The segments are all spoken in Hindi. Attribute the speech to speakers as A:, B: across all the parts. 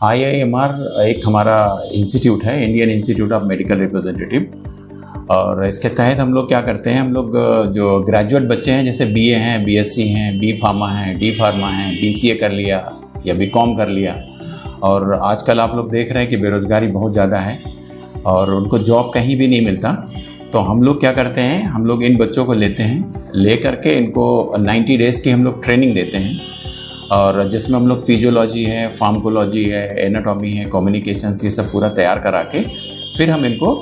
A: IIMR एक हमारा इंस्टीट्यूट है, Indian institute of medical representative. और इसके तहत हम लोग क्या करते हैं, हम लोग जो ग्रेजुएट बच्चे हैं, जैसे BA हैं, BSc हैं, B फार्मा हैं, D फार्मा हैं, BCA कर लिया या BCom कर लिया, और आजकल आप लोग देख रहे हैं कि बेरोज़गारी बहुत ज़्यादा है और उनको जॉब कहीं भी नहीं मिलता। तो हम लोग क्या करते हैं, हम लोग इन बच्चों को लेते हैं, ले करके इनको 90 डेज़ की हम लोग ट्रेनिंग देते हैं, और जिसमें हम लोग फिजियोलॉजी है, फार्माकोलॉजी है, एनाटॉमी है, कम्युनिकेशंस, ये सब पूरा तैयार करा के फिर हम इनको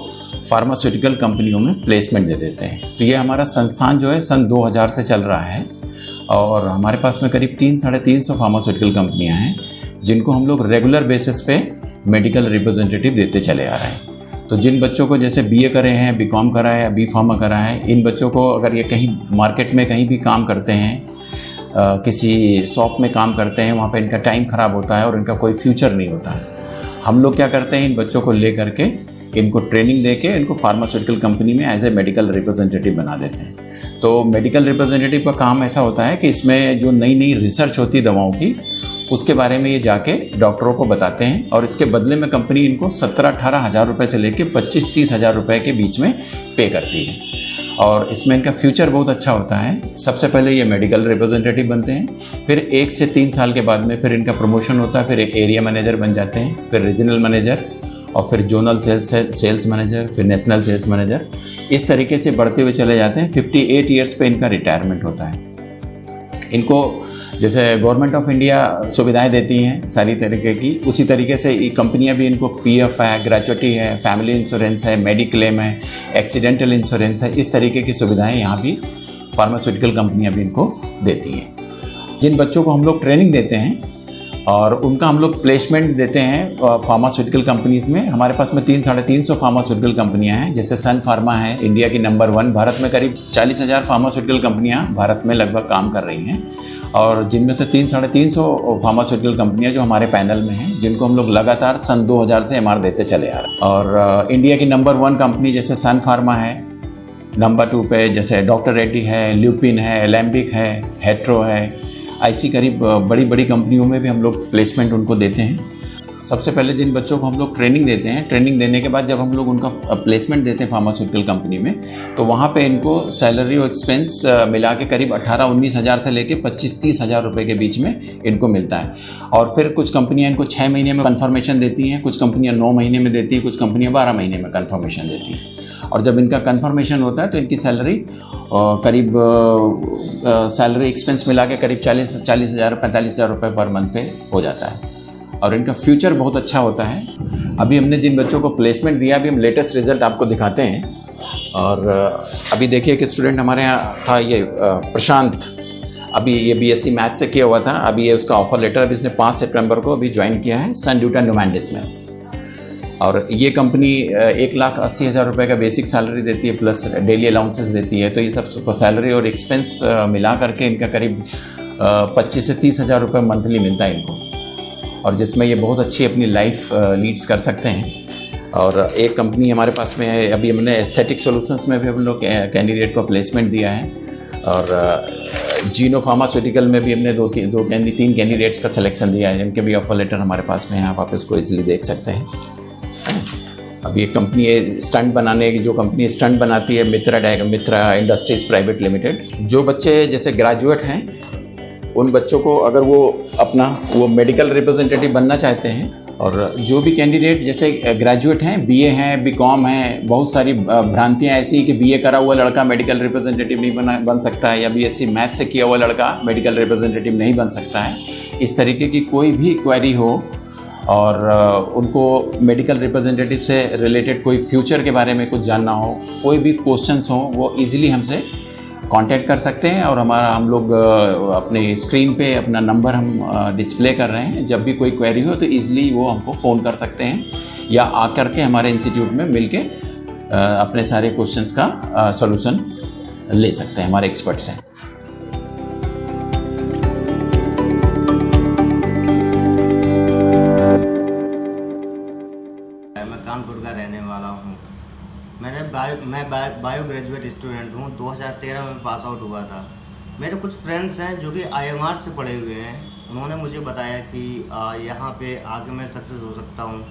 A: फार्मास्यूटिकल कंपनियों में प्लेसमेंट दे देते हैं। तो ये हमारा संस्थान जो है सन 2000 से चल रहा है और हमारे पास में करीब 300-350 फार्मास्यूटिकल कंपनियां हैं जिनको हम लोग रेगुलर बेसिस पे मेडिकल रिप्रेजेंटेटिव देते चले आ रहे हैं। तो जिन बच्चों को जैसे BA करे हैं, BCom करा है या B फार्मा करा है, इन बच्चों को अगर ये कहीं मार्केट में कहीं भी काम करते हैं, किसी शॉप में काम करते हैं, वहाँ पे इनका टाइम ख़राब होता है और इनका कोई फ्यूचर नहीं होता है। हम लोग क्या करते हैं, इन बच्चों को ले करके इनको ट्रेनिंग दे के इनको फार्मास्यूटिकल कंपनी में एज ए मेडिकल रिप्रेजेंटेटिव बना देते हैं। तो मेडिकल रिप्रेजेंटेटिव का काम ऐसा होता है कि इसमें जो नई नई रिसर्च होती है दवाओं की, उसके बारे में ये जाके डॉक्टरों को बताते हैं और इसके बदले में कंपनी इनको 17-18 हज़ार रुपये से लेके 25-30 हज़ार रुपये के बीच में पे करती है। और इसमें इनका फ्यूचर बहुत अच्छा होता है। सबसे पहले ये मेडिकल रिप्रेजेंटेटिव बनते हैं, फिर 1 से 3 साल के बाद में फिर इनका प्रमोशन होता है, फिर एक एरिया मैनेजर बन जाते हैं, फिर रीजनल मैनेजर, और फिर जोनल सेल्स मैनेजर, फिर नेशनल सेल्स मैनेजर। इस तरीके से बढ़ते हुए चले जाते हैं। 58 ईयर्स पे इनका रिटायरमेंट होता है। इनको जैसे गवर्नमेंट ऑफ इंडिया सुविधाएं देती हैं सारी तरीके की, उसी तरीके से ये कंपनियां भी इनको PF है, ग्रेचुइटी है, फैमिली इंश्योरेंस है, मेडिक्लेम है, एक्सीडेंटल इंश्योरेंस है, इस तरीके की सुविधाएं यहाँ भी फार्मास्यूटिकल कंपनियां भी इनको देती हैं। जिन बच्चों को हम लोग ट्रेनिंग देते हैं और उनका हम लोग प्लेसमेंट देते हैं फार्मास्यूटिकल कंपनीज़ में, हमारे पास में 300-350 फार्मास्यूटिकल कंपनियां हैं। जैसे सन फार्मा है इंडिया की नंबर 1, भारत में करीब 40,000 फार्मास्यूटिकल कंपनियां भारत में लगभग काम कर रही हैं, और जिनमें से 300-350 फार्मास्यूटिकल कंपनियां जो हमारे पैनल में हैं, जिनको हम लोग लगातार सन 2000 से MR देते चले आ रहे हैं। और इंडिया की नंबर 1 कंपनी जैसे सन फार्मा है, नंबर 2 पे जैसे डॉक्टर रेड्डी है, ल्यूपिन है, एलेम्बिक है, हेट्रो है, ऐसी करीब बड़ी बड़ी कंपनियों में भी हम लोग प्लेसमेंट उनको देते हैं। सबसे पहले जिन बच्चों को हम लोग ट्रेनिंग देते हैं, ट्रेनिंग देने के बाद जब हम लोग उनका प्लेसमेंट देते हैं फार्मास्यूटिकल कंपनी में, तो वहाँ पे इनको सैलरी और एक्सपेंस मिला के करीब 18-19 हज़ार से लेके 25-30 हज़ार रुपये के बीच में इनको मिलता है। और फिर कुछ कंपनियाँ इनको 6 महीने में कन्फर्मेशन देती हैं, कुछ कंपनियाँ 9 महीने में देती हैं, कुछ कंपनियाँ 12 महीने में कन्फर्मेशन देती हैं। और जब इनका कन्फर्मेशन होता है तो इनकी सैलरी करीब सैलरी एक्सपेंस मिला के करीब 40,000-45,000 रुपये पर मंथ पे हो जाता है, और इनका फ्यूचर बहुत अच्छा होता है। अभी हमने जिन बच्चों को प्लेसमेंट दिया, अभी हम लेटेस्ट रिजल्ट आपको दिखाते हैं। और अभी देखिए कि स्टूडेंट हमारे यहाँ था ये प्रशांत, अभी ये BSc मैथ से किया हुआ था, अभी ये उसका ऑफर लेटर अभी इसने 5 सितंबर को अभी ज्वाइन किया है सन ड्यूटा न्यूमैंडिस में। और ये कंपनी 1,80,000 रुपये का बेसिक सैलरी देती है, प्लस डेली अलाउंसेस देती है। तो ये सब सैलरी और एक्सपेंस मिला करके इनका करीब 25 से 30 हज़ार रुपये मंथली मिलता है इनको, और जिसमें ये बहुत अच्छी अपनी लाइफ लीड्स कर सकते हैं। और एक कंपनी हमारे पास में है, अभी हमने एस्थेटिक सॉल्यूशंस में भी हम लोग कैंडिडेट को प्लेसमेंट दिया है, और जीनो फार्मास्यूटिकल में भी हमने 3 कैंडिडेट्स का सिलेक्शन दिया है, जिनके भी ऑफर लेटर हमारे पास में है, आप इसको ईजिली देख सकते हैं। अभी एक कंपनी है स्टंट बनाने की, जो कंपनी स्टंट बनाती है, मित्रा इंडस्ट्रीज़ प्राइवेट लिमिटेड। जो बच्चे जैसे ग्रेजुएट हैं, उन बच्चों को अगर वो मेडिकल रिप्रेजेंटेटिव बनना चाहते हैं, और जो भी कैंडिडेट जैसे ग्रेजुएट हैं, BA हैं, BCom हैं, बहुत सारी भ्रांतियां ऐसी कि BA करा हुआ लड़का मेडिकल रिप्रेजेंटेटिव नहीं बन सकता है, या BSc मैथ से किया हुआ लड़का मेडिकल रिप्रेजेंटेटिव नहीं बन सकता है। इस तरीके की कोई भी क्वेरी हो और उनको मेडिकल रिप्रेजेंटेटिव से रिलेटेड कोई फ्यूचर के बारे में कुछ जानना हो, कोई भी क्वेश्चंस हो, वो इजीली हमसे कांटेक्ट कर सकते हैं। और हम लोग अपने स्क्रीन पे अपना नंबर हम डिस्प्ले कर रहे हैं। जब भी कोई क्वेरी हो तो इजीली वो हमको फ़ोन कर सकते हैं, या आकर के हमारे इंस्टीट्यूट में मिलके अपने सारे क्वेश्चंस का सॉल्यूशन ले सकते हैं हमारे एक्सपर्ट से।
B: कानपुर का रहने वाला हूँ। मैं बायो ग्रेजुएट स्टूडेंट हूँ। 2013 में पास आउट हुआ था। मेरे कुछ फ्रेंड्स हैं जो कि IMR से पढ़े हुए हैं उन्होंने मुझे बताया कि यहाँ पे आगे मैं सक्सेस हो सकता हूँ।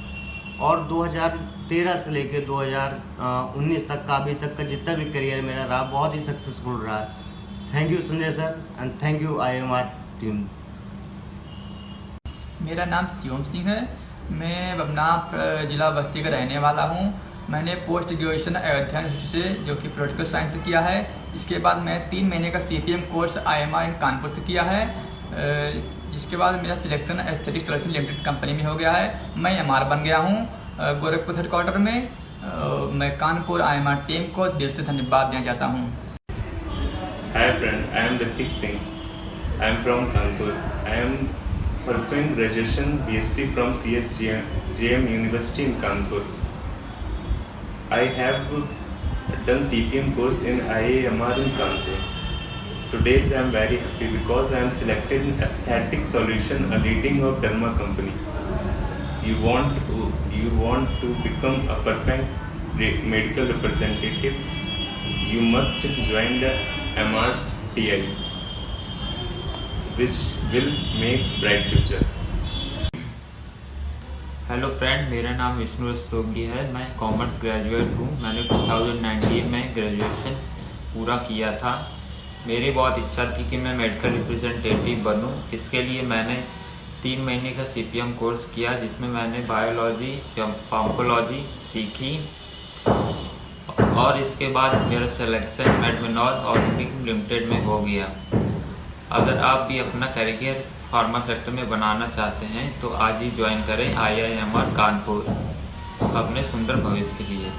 B: और 2013 से लेके 2019 तक का अभी तक का जितना भी करियर मेरा रहा बहुत ही सक्सेसफुल रहा। Thank you Sanjay sir and thank you IMR team.
C: मेरा नाम शिवम सिंह है। मैं बमनाह जिला बस्ती का रहने वाला हूँ। मैंने पोस्ट ग्रेजुएशन अयोध्या यूनिवर्सिटी से जो कि पॉलिटिकल साइंस से किया है। इसके बाद मैं 3 महीने का CPM कोर्स IMR इन कानपुर से किया है। जिसके बाद मेरा selection aesthetic solution limited company में हो गया है। मैं MR बन गया हूँ गोरखपुर हेडक्वार्टर में। मैं कानपुर IMR टीम को दिल से धन्यवाद देना चाहता हूँ।
D: Hi friend, I am Ritik Singh. I am from Kanpur. I am pursuing graduation BSc from CSGM University in Kanpur. I have done CPM course in IAMR in Kanpur. Today I am very happy because I am selected in Aesthetic Solution, a leading of derma company. You want to become a perfect medical representative, you must join the MRTI, which will make bright future.
E: Hello friend, मेरा नाम विष्णु रस्तोगी है। मैं कॉमर्स ग्रेजुएट हूँ। मैंने 2019 में ग्रेजुएशन पूरा किया था। मेरी बहुत इच्छा थी कि मैं मेडिकल रिप्रेजेंटेटिव बनूँ। इसके लिए मैंने 3 महीने का CPM कोर्स किया, जिसमें मैंने बायोलॉजी फार्माकोलॉजी सीखी और इसके बाद मेरा सिलेक्शन मेडमिनॉल ऑर्गेनिक लिमिटेड में हो गया। अगर आप भी अपना करियर फार्मा सेक्टर में बनाना चाहते हैं तो आज ही ज्वाइन करें IIMR कानपुर अपने सुंदर भविष्य के लिए।